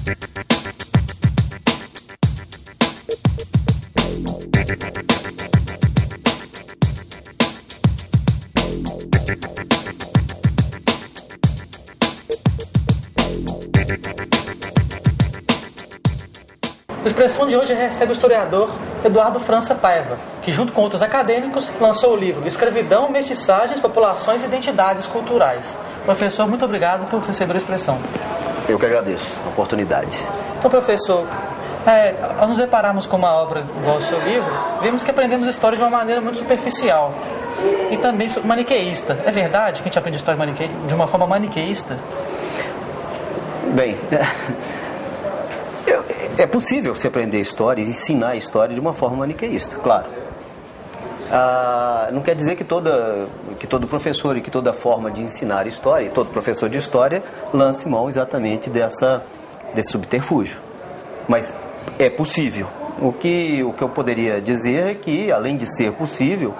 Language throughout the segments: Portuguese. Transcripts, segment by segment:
A expressão de hoje recebe o historiador Eduardo França Paiva, que junto com outros acadêmicos lançou o livro Escravidão, Mestiçagens, Populações e Identidades Culturais. Professor, muito obrigado por receber a expressão. Eu que agradeço a oportunidade. Então, professor, ao nos depararmos com uma obra igual ao seu livro, vemos que aprendemos história de uma maneira muito superficial e também maniqueísta. É verdade que a gente aprende história de uma forma maniqueísta? Bem, é possível se aprender história e ensinar história de uma forma maniqueísta, claro. Não quer dizer que todo professor e que toda forma de ensinar história, e todo professor de história, lance mão exatamente desse subterfúgio. Mas é possível. O que eu poderia dizer é que, além de ser possível,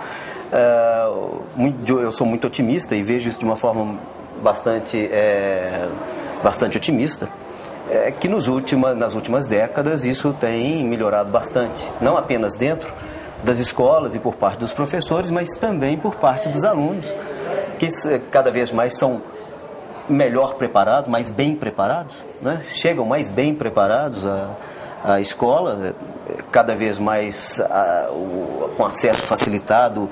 eu sou muito otimista e vejo isso de uma forma bastante otimista, que nas últimas décadas isso tem melhorado bastante, não apenas dentro das escolas e por parte dos professores, mas também por parte dos alunos, que cada vez mais são melhor preparados, mais bem preparados, né? Chegam mais bem preparados à escola, cada vez mais com acesso facilitado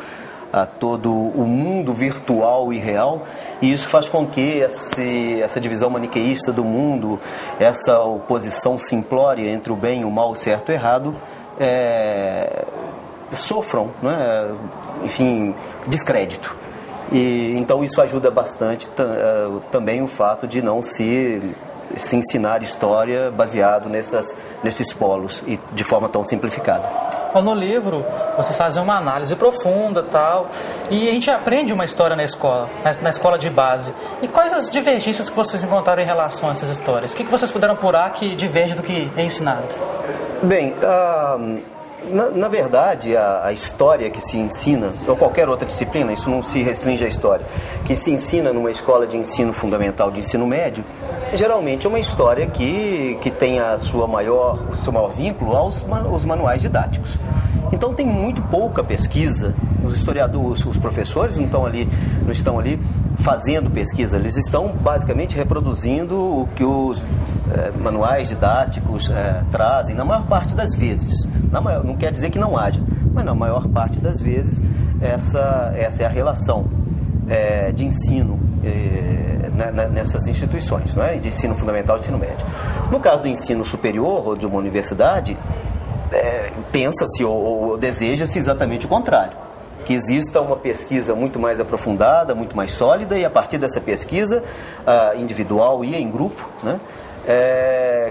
a todo o mundo virtual e real, e isso faz com que essa divisão maniqueísta do mundo, essa oposição simplória entre o bem, o mal, o certo e o errado, sofram, né? Enfim, descrédito. E então isso ajuda bastante também o fato de não se ensinar história baseado nesses polos e de forma tão simplificada. No livro, vocês fazem uma análise profunda e a gente aprende uma história na escola de base. E quais as divergências que vocês encontraram em relação a essas histórias? O que vocês puderam apurar que diverge do que é ensinado? Bem, na verdade, a história que se ensina, ou qualquer outra disciplina, isso não se restringe à história, que se ensina numa escola de ensino fundamental, de ensino médio, geralmente é uma história que tem o seu maior vínculo aos manuais didáticos. Então tem muito pouca pesquisa. Os historiadores, os professores não estão ali fazendo pesquisa, eles estão basicamente reproduzindo o que os manuais didáticos trazem, na maior parte das vezes. Não quer dizer que não haja, mas na maior parte das vezes essa é a relação de ensino nessas instituições, não é? De ensino fundamental e ensino médio. No caso do ensino superior ou de uma universidade, pensa-se ou deseja-se exatamente o contrário, que exista uma pesquisa muito mais aprofundada, muito mais sólida, e a partir dessa pesquisa individual e em grupo, né,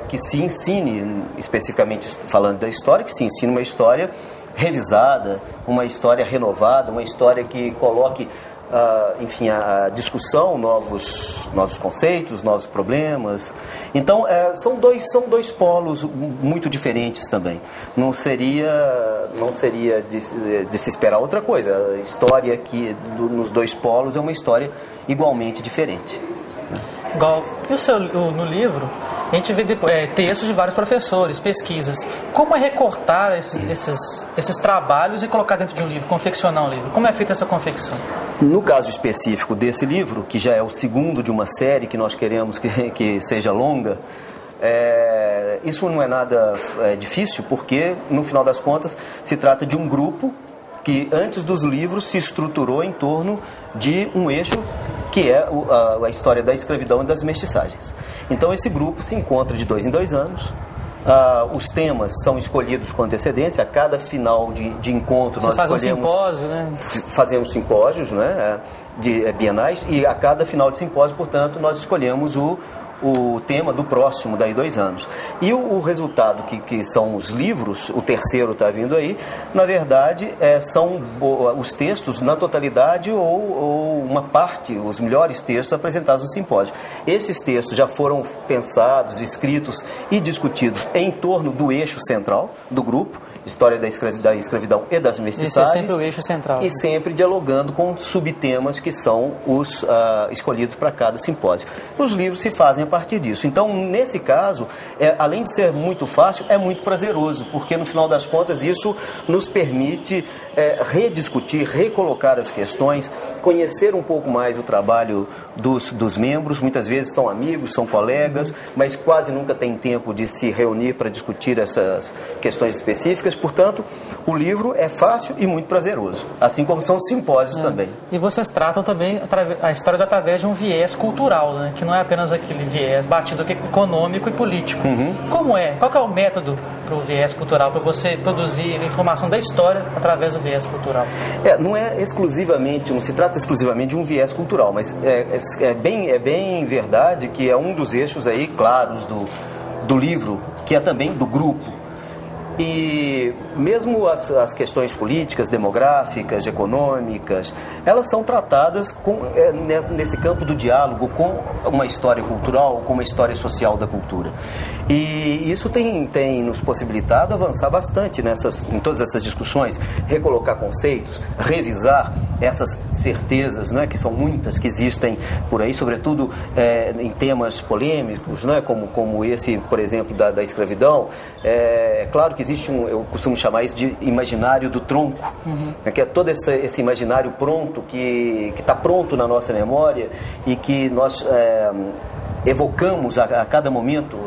que se ensine, especificamente falando da história, que se ensine uma história revisada, uma história renovada, uma história que coloque enfim, a discussão, novos conceitos, novos problemas. Então, são dois polos muito diferentes também. Não seria de se esperar outra coisa. A história nos dois polos é uma história igualmente diferente. Igual, no livro, a gente vê textos de vários professores, pesquisas. Como é recortar esses trabalhos e colocar dentro de um livro, confeccionar um livro? Como é feita essa confecção? No caso específico desse livro, que já é o segundo de uma série que nós queremos que seja longa, isso não é nada difícil, porque, no final das contas, se trata de um grupo que, antes dos livros, se estruturou em torno de um eixo que é a história da escravidão e das mestiçagens. Então, esse grupo se encontra de 2 em 2 anos. Os temas são escolhidos com antecedência. A cada final de encontro nós escolhemos... simpósio, né? Fazemos simpósios, né, bienais, e a cada final de simpósio, portanto, nós escolhemos o tema do próximo, daí 2 anos. E o resultado, que são os livros, o terceiro está vindo aí, na verdade, são os textos na totalidade ou uma parte, os melhores textos apresentados no simpósio. Esses textos já foram pensados, escritos e discutidos em torno do eixo central do grupo, história da escravidão e das mestiçagens. Esse é sempre o eixo central. E sempre dialogando com subtemas que são os escolhidos para cada simpósio. Os livros se fazem a partir disso. Então, nesse caso, além de ser muito fácil, é muito prazeroso, porque no final das contas isso nos permite rediscutir, recolocar as questões, conhecer um pouco mais o trabalho dos membros. Muitas vezes são amigos, são colegas, mas quase nunca tem tempo de se reunir para discutir essas questões específicas. Portanto, o livro é fácil e muito prazeroso, assim como são os simpósios também. E vocês tratam também a história através de um viés cultural, né? Que não é apenas aquele viés batido aqui, econômico e político. Qual que é o método para o viés cultural, para você produzir informação da história através do viés cultural? Não se trata exclusivamente de um viés cultural, mas é bem verdade que é um dos eixos aí claros do livro, que é também do grupo. E mesmo as questões políticas, demográficas, econômicas, elas são tratadas nesse campo do diálogo com uma história cultural, com uma história social da cultura. E isso tem nos possibilitado avançar bastante em todas essas discussões, recolocar conceitos, revisar essas certezas, né, que são muitas que existem por aí, sobretudo em temas polêmicos, né, como esse, por exemplo, da escravidão. É claro que existe eu costumo chamar isso de imaginário do tronco, que é todo esse imaginário pronto, que está pronto na nossa memória e que nós evocamos a cada momento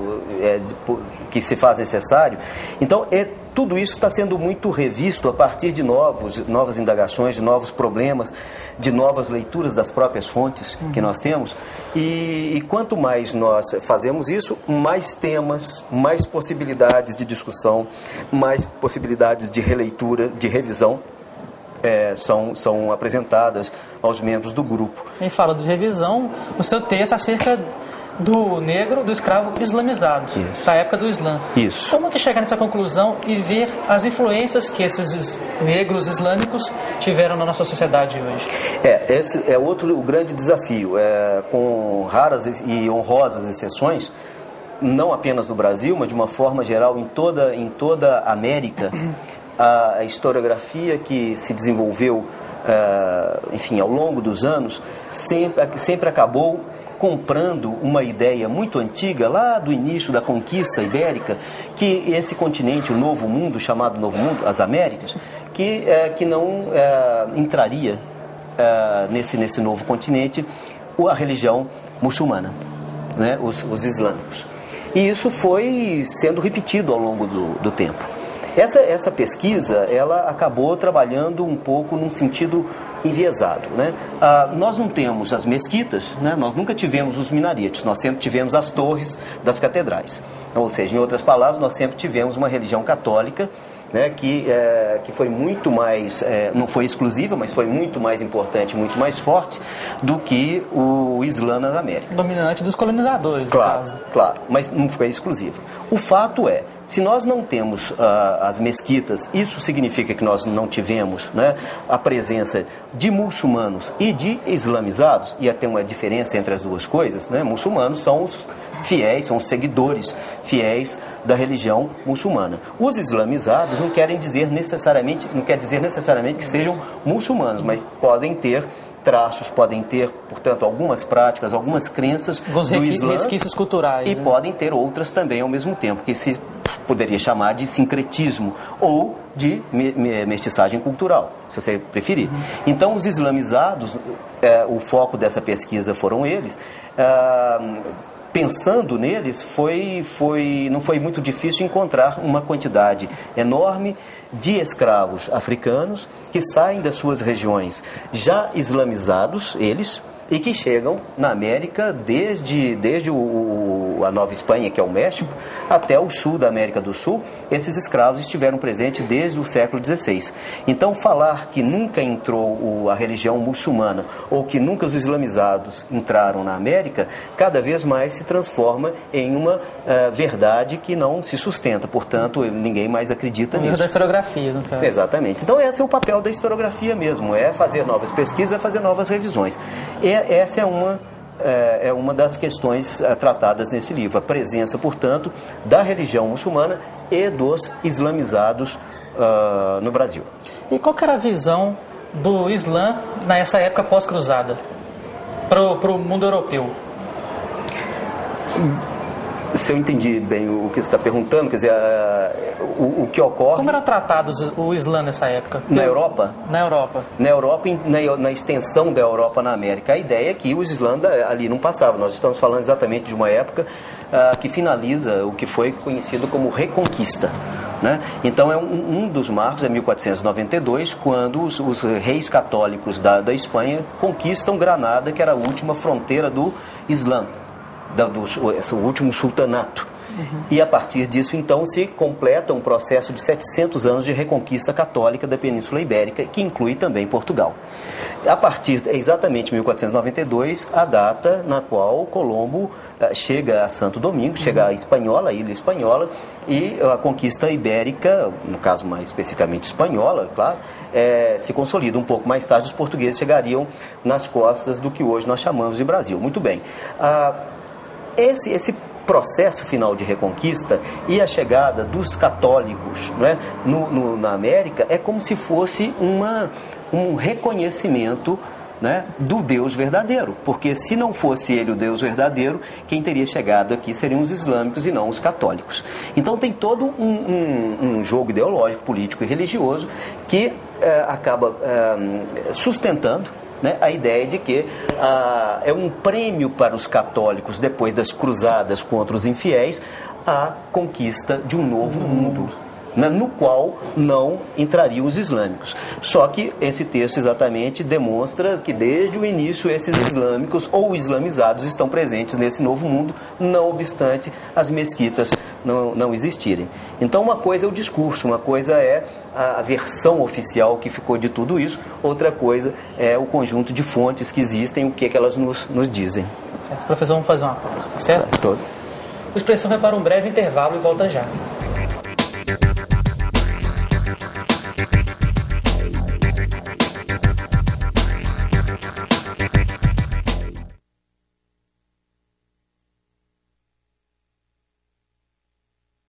que se faz necessário. Então, tudo isso está sendo muito revisto a partir de novas indagações, de novos problemas, de novas leituras das próprias fontes que nós temos. E quanto mais nós fazemos isso, mais temas, mais possibilidades de discussão, mais possibilidades de releitura, de revisão são apresentadas aos membros do grupo. E fala de revisão, o seu texto acerca do negro, do escravo islamizado, da época do Islã. Isso. Como que chegar nessa conclusão e ver as influências que esses negros islâmicos tiveram na nossa sociedade hoje? Esse é outro grande desafio. Com raras e honrosas exceções, não apenas no Brasil, mas de uma forma geral em toda a América, a historiografia que se desenvolveu, enfim, ao longo dos anos, sempre acabou comprando uma ideia muito antiga, lá do início da conquista ibérica, que esse continente, o Novo Mundo, chamado Novo Mundo, as Américas, que não entraria nesse novo continente a religião muçulmana, né, os islâmicos. E isso foi sendo repetido ao longo do tempo. Essa pesquisa, ela acabou trabalhando um pouco num sentido enviesado, né? Nós não temos as mesquitas, né? Nós nunca tivemos os minaretes, nós sempre tivemos as torres das catedrais. Ou seja, em outras palavras, nós sempre tivemos uma religião católica, né, que foi muito mais, não foi exclusiva, mas foi muito mais importante, muito mais forte do que o Islã nas Américas. Dominante dos colonizadores, no caso. Claro, mas não foi exclusiva. O fato é, se nós não temos as mesquitas, isso significa que nós não tivemos, né, a presença de muçulmanos e de islamizados, e até uma diferença entre as duas coisas, né? Muçulmanos são os fiéis, são os seguidores fiéis da religião muçulmana. Os islamizados não quer dizer necessariamente que sejam muçulmanos, mas podem ter traços, podem ter, portanto, algumas práticas, algumas crenças do Islã, resquícios culturais, e né? Podem ter outras também ao mesmo tempo, que se poderia chamar de sincretismo ou de mestiçagem cultural, se você preferir. Então, os islamizados, o foco dessa pesquisa foram eles. Pensando neles, não foi muito difícil encontrar uma quantidade enorme de escravos africanos que saem das suas regiões já islamizados, eles, e que chegam na América desde a Nova Espanha, que é o México, até o sul da América do Sul. Esses escravos estiveram presentes desde o século XVI. Então, falar que nunca entrou a religião muçulmana ou que nunca os islamizados entraram na América, cada vez mais se transforma em uma verdade que não se sustenta. Portanto, ninguém mais acredita nisso. O erro da historiografia, no caso. Exatamente. Então, esse é o papel da historiografia mesmo, é fazer novas pesquisas, é fazer novas revisões. Essa é uma é uma das questões tratadas nesse livro. A presença, portanto, da religião muçulmana e dos islamizados no Brasil. E qual que era a visão do Islã nessa época pós-cruzada para o mundo europeu? Se eu entendi bem o que você está perguntando, quer dizer, o que ocorre... Como era tratado o Islã nessa época? Na Europa? Na Europa. Na Europa, na extensão da Europa na América. A ideia é que o Islã ali não passava. Nós estamos falando exatamente de uma época que finaliza o que foi conhecido como Reconquista. Né? Então, um dos marcos é 1492, quando os reis católicos da Espanha conquistam Granada, que era a última fronteira do Islã. O último sultanato. E a partir disso, então, se completa um processo de 700 anos de reconquista católica da Península Ibérica, que inclui também Portugal. A partir, exatamente 1492, a data na qual Colombo chega a Santo Domingo, chega à Espanhola, a Ilha Espanhola, e a conquista ibérica, no caso mais especificamente espanhola, claro, se consolida. Um pouco mais tarde, os portugueses chegariam nas costas do que hoje nós chamamos de Brasil. Muito bem. Esse processo final de reconquista e a chegada dos católicos, né, na América é como se fosse um reconhecimento, né, do Deus verdadeiro, porque se não fosse ele o Deus verdadeiro, quem teria chegado aqui seriam os islâmicos e não os católicos. Então tem todo um jogo ideológico, político e religioso que acaba sustentando, né, a ideia de que é um prêmio para os católicos, depois das cruzadas contra os infiéis, a conquista de um novo mundo, né, no qual não entrariam os islâmicos. Só que esse texto exatamente demonstra que desde o início esses islâmicos ou islamizados estão presentes nesse novo mundo, não obstante as mesquitas não existirem. Então uma coisa é o discurso, uma coisa é a versão oficial que ficou de tudo isso, outra coisa é o conjunto de fontes que existem, o que elas nos dizem. Certo. Professor, vamos fazer uma pausa, tá certo? Todo. O Expressão vai para um breve intervalo e volta já.